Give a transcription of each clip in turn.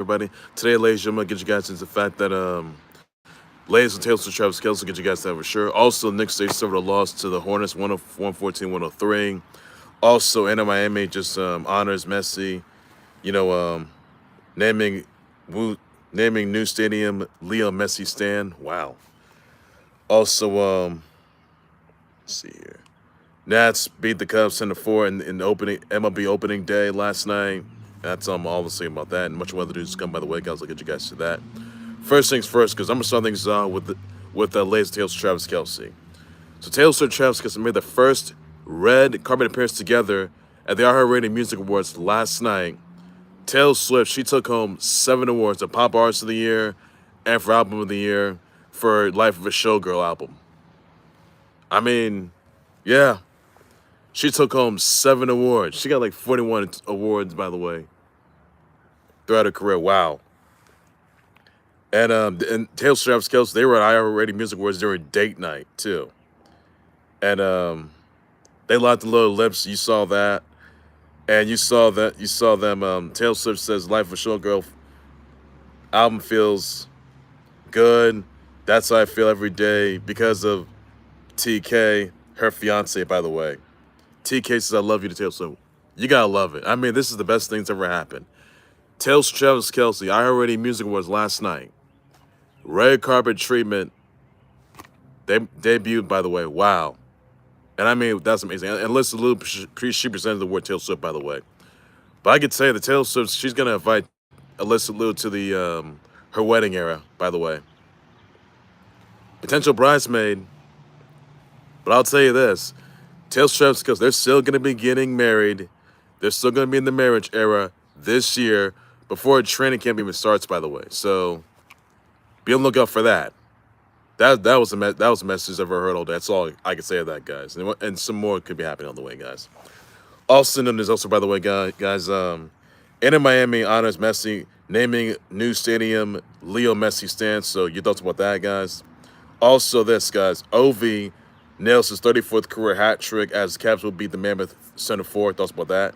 everybody. Today, ladies and gentlemen, get you guys into the fact that ladies and Tails to Travis Kelce get you guys that for sure. Also, Knicks they suffered a loss to the Hornets, 114-103. Also, Inter Miami just honors Messi. You know, naming Wu, naming new stadium Leo Messi Stand. Wow. Also, let's see here. Nats beat the Cubs 10-4 in the opening MLB opening day last night. That's obviously about that and much more other news to come by the way, guys. I'll get you guys to that. First things first, because I'm gonna start things with Lay's Tails Travis Kelce. So Taylor Swift and Travis Kelce made the first red carpet appearance together at the iHeartRadio Music Awards last night. Taylor Swift, she took home 7 awards: the Pop Artist of the Year, and for Album of the Year for Life of a Showgirl album. I mean, yeah, she took home 7 awards. She got like 41 awards, by the way, throughout her career. Wow. And Taylor Swift, Travis Kelce, they were at iHeartRadio Music Awards during date night too. And they locked the little lips. You saw that, and you saw them. Taylor Swift says, "Life of a Showgirl album feels good. That's how I feel every day because of TK, her fiance, by the way. TK says, I love you to Taylor Swift. You gotta love it. I mean, this is the best thing that's ever happened. Taylor Swift, Travis Kelce, I Already Music Awards last night. Red carpet treatment. They debuted, by the way. Wow. And I mean, that's amazing. And Alyssa Lou, she presented the word Taylor Swift, by the way. But I could say that Taylor Swift, she's gonna invite Alyssa Lou to the her wedding era, by the way. Potential bridesmaid. But I'll tell you this. Taylor Swift, because they're still going to be getting married. They're still going to be in the marriage era this year before training camp even starts, by the way. So be on the lookout for that. That was a message I've ever heard all day. That's all I can say of that, guys. And some more could be happening on the way, guys. Also, there's also, by the way, guys, Inter Miami honors Messi, naming new stadium Leo Messi Stand. So your thoughts about that, guys? Also, this, guys, OV nails his 34th career hat trick as the Caps will beat the Mammoth Center 4. Thoughts about that?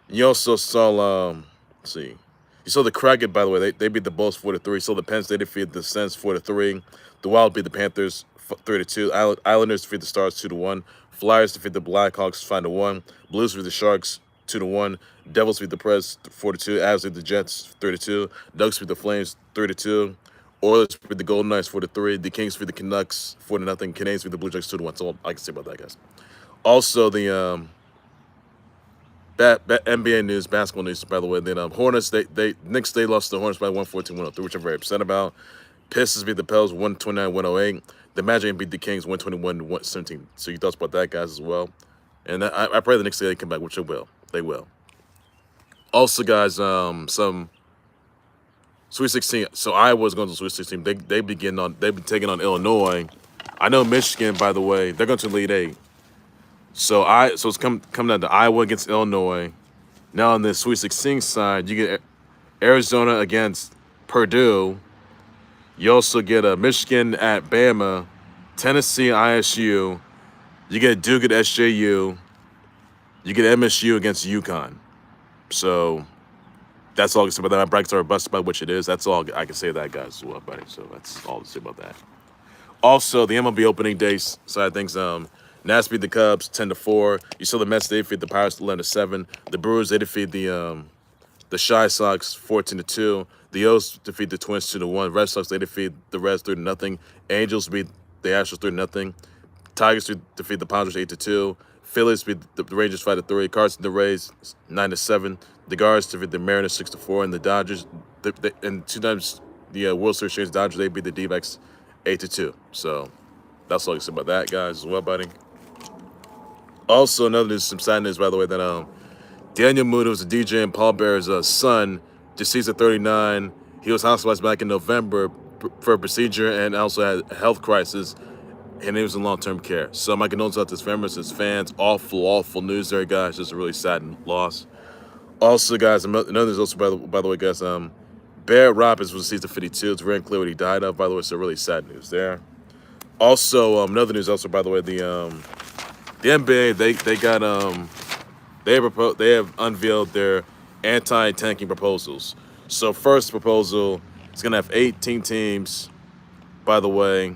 You also saw, let's see. You saw the Kraken, by the way. They beat the Bulls 4-3. You saw the Pens, they defeated the Sens 4-3. The Wild beat the Panthers 3-2. Islanders defeat the Stars 2-1. Flyers defeat the Blackhawks 5-1. Blues defeat the Sharks 2-1. Devils beat the Preds 4-2. Avs beat the Jets 3-2. Ducks beat the Flames 3-2. Oilers beat the Golden Knights 4-3. The Kings beat the Canucks 4-0. Canadiens beat the Blue Jays 2-1. That's all I can say about that, guys. Also, the NBA news, basketball news, by the way. Then Hornets, Knicks, they lost to the Hornets by 114-103, which I'm very upset about. Pistons beat the Pels 129-108. The Magic beat the Kings 121-117. So your thoughts about that, guys, as well. And I pray the Knicks they come back, which they will. They will. Also, guys, some Sweet 16. So Iowa's going to the Sweet 16. They've been taking on Illinois. I know Michigan, by the way, they're going to Elite Eight. So it's coming down to Iowa against Illinois. Now on the Sweet 16 side, you get Arizona against Purdue. You also get Michigan at Bama, Tennessee ISU. You get Duke at SJU. You get MSU against UConn. So that's all I can say about that. My brackets are busted by which it is. That's all I can say to that, guys, as well, buddy. So that's all to say about that. Also, the MLB opening day side of things, Nats beat the Cubs 10-4. You saw the Mets, they defeat the Pirates 11-7. The Brewers, they defeat the ChiSox 14-2. The O's defeat the Twins 2-1. Red Sox, they defeat the Reds 3-0. Angels beat the Astros 3-0. Tigers defeat the Padres 8-2. Phillies beat the Rangers 5-3. Cards and the Rays 9-7. The Guards defeat the Mariners 6-4. And the Dodgers, and 2 times the World Series champions Dodgers, they beat the D-backs 8-2. So that's all I can say about that, guys, as well, buddy. Also, another news, some sad news, by the way, that Daniel Moody was a DJ and Paul Bear's son, deceased at 39. He was hospitalized back in November for a procedure and also had a health crisis, and he was in long-term care. So my condolences out to his family, his fans. Awful news there, guys. Just a really sad loss. Also, guys, another news also, by the way, guys, Bear Robbins was deceased at 52. It's very unclear what he died of, by the way, so really sad news there. Also, another news also, by the way, the NBA, they have unveiled their anti-tanking proposals. So first proposal is gonna have 18 teams. By the way,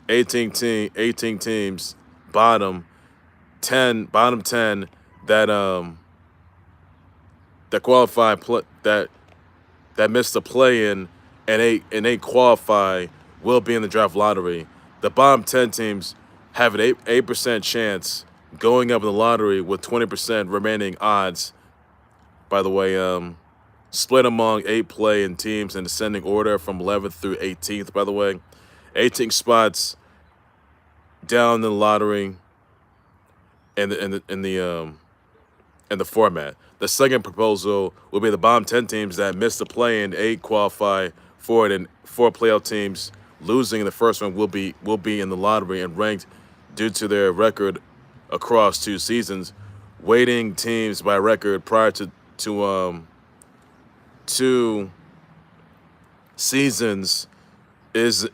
18 teams. Bottom 10 that that qualify that missed the play-in and eight qualify will be in the draft lottery. The bottom 10 teams have an 8% chance going up in the lottery with 20% remaining odds. By the way, split among 8 play-in teams in descending order from 11th through 18th. By the way, 18 spots down in the lottery in the format. The second proposal will be the bottom 10 teams that missed the play-in, 8 qualify for it, and 4 playoff teams losing in the first round will be in the lottery and ranked due to their record across 2 seasons. Weighting teams by record prior to 2 seasons is how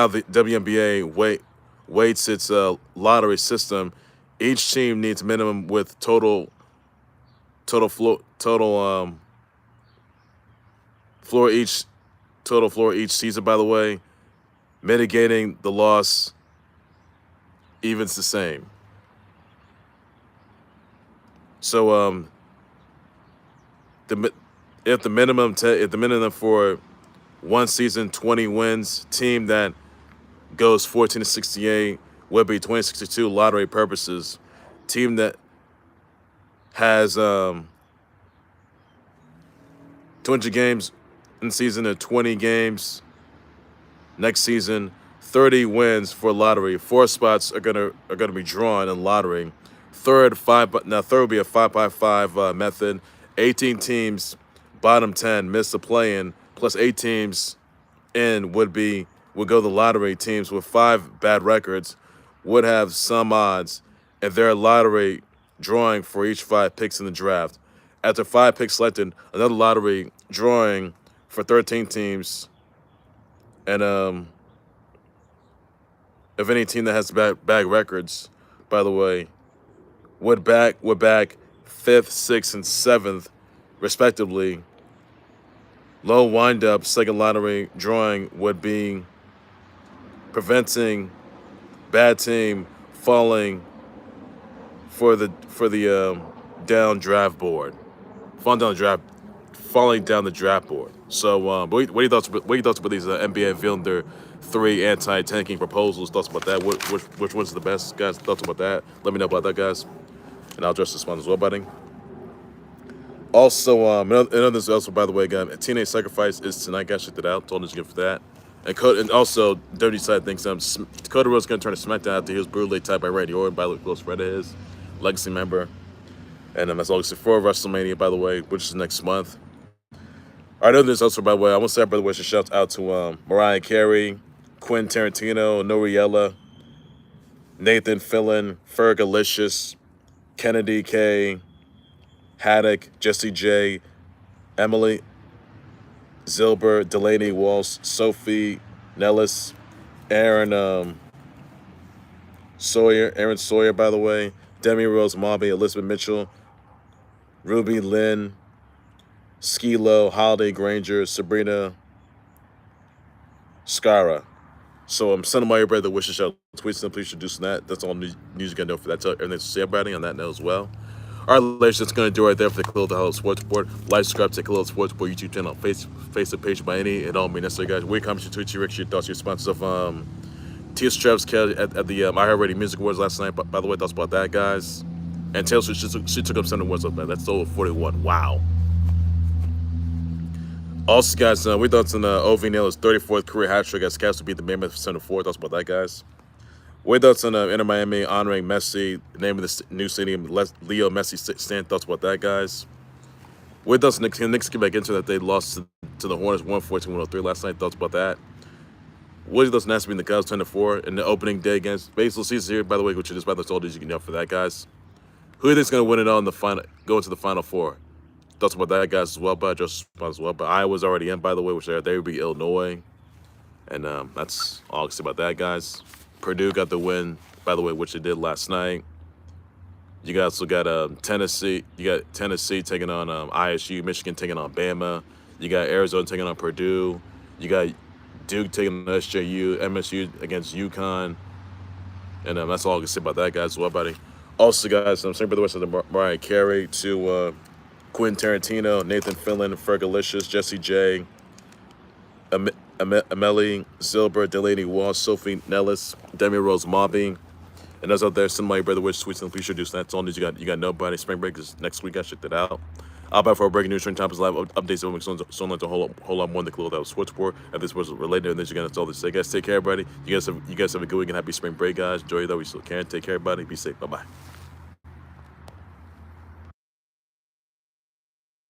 the WNBA weights its lottery system. Each team needs minimum with total floor each season. By the way, mitigating the loss evens the same. So if the minimum for one season 20 wins, team that goes 14-68 will be 2062 lottery purposes. Team that has 200 games in season and 20 games next season, 30 wins for lottery. 4 spots are gonna be drawn in lottery. Third will be a 5x5 method. 18 teams, bottom 10 miss the play-in, plus 8 teams in would go the lottery. Teams with 5 bad records would have some odds, and their lottery drawing for each 5 picks in the draft. After 5 picks selected, another lottery drawing for 13 teams, and if any team that has bad records, by the way, would back 5th, 6th, and 7th, respectively. Low windup second lottery drawing would be preventing bad team falling for the down draft board, falling down the draft board. So, what are your thoughts about these NBA unveiling their 3 anti-tanking proposals? Thoughts about that? Which one's the best, guys? Thoughts about that? Let me know about that, guys, and I'll address this one as well, buddy. Also, another news also, by the way, guys, Teenage Sacrifice is tonight. Guys, check it out. Told you to get for that. And also, Dirty Side thinks Cody Rhodes going to turn to SmackDown after he was brutally attacked by Randy Orton, by the close friend of his, legacy member. And that's August 4th, WrestleMania, by the way, which is next month. All right, other news also, by the way, I want to say, by the way, shout out to Mariah Carey, Quentin Tarantino, Noriella, Nathan Fillion, Fergalicious, Kennedy K, Haddock, Jesse J, Emily Zilber, Delaney Walsh, Sophie Nellis, Aaron Sawyer, by the way, Demi Rose Mobby, Elizabeth Mitchell, Ruby Lynn, Skilo, Holiday Granger, Sabrina Scara. So I'm sending my brother wishes out tweets and please introducing that. That's all news you gotta know for that. Everything to say everybody on that note as well. All right, ladies, that's going to do right there for the Khalil the Hollow Sports Report. Like, subscribe to the Khalil Sports Report YouTube channel, Facebook page by any and all means necessary, guys. We comments, your tweets, your Rick, your thoughts, your sponsors of Tia Straps at the iHeartRadio Music Awards last night. By the way, thoughts about that, guys. And Taylor Swift, she took up 7 awards up, man. That's over 41. Wow. Also, guys, we thoughts on O.V. Naylor's 34th career hat trick as Cavs to beat the Mammoth 7-4. Thoughts about that, guys. We thoughts on Inter Miami honoring Messi, naming the new stadium Leo Messi Stand. Thoughts about that, guys. We thoughts on the Knicks get back into that they lost to the Hornets 114-103 last night. Thoughts about that. What are your thoughts on being the Cavs 10-4 in the opening day against baseball season here, by the way, which is by the told you can know for that, guys. Who do you think is going to win it all in the final, go into the Final Four? Thoughts about that, guys, as well, but Iowa's already in, by the way, which they would be Illinois. And that's all I can say about that, guys. Purdue got the win, by the way, which they did last night. You guys also got Tennessee. You got Tennessee taking on ISU. Michigan taking on Bama. You got Arizona taking on Purdue. You got Duke taking on SJU. MSU against UConn. And that's all I can say about that, guys. What, buddy? Also, guys, I'm saying for the rest of the Mariah Carey to Quentin Tarantino, Nathan Fillion, Fergalicious, Jesse J, Amelie Zilber, Delaney Walsh, Sophie Nellis, Demi Rose Mobby. And those out there, send my brother which tweets and please do so. That's all news you got. You got nobody. Spring break is next week. I checked it out. I'll back for a breaking news, trend topics, live updates, so on, like a whole lot more than the clue that was sports report. If this was related, and then you guys all this. Say, guys, take care, everybody. You guys have a good week and happy spring break, guys. Enjoy it though. We still can. Take care, everybody. Be safe. Bye bye.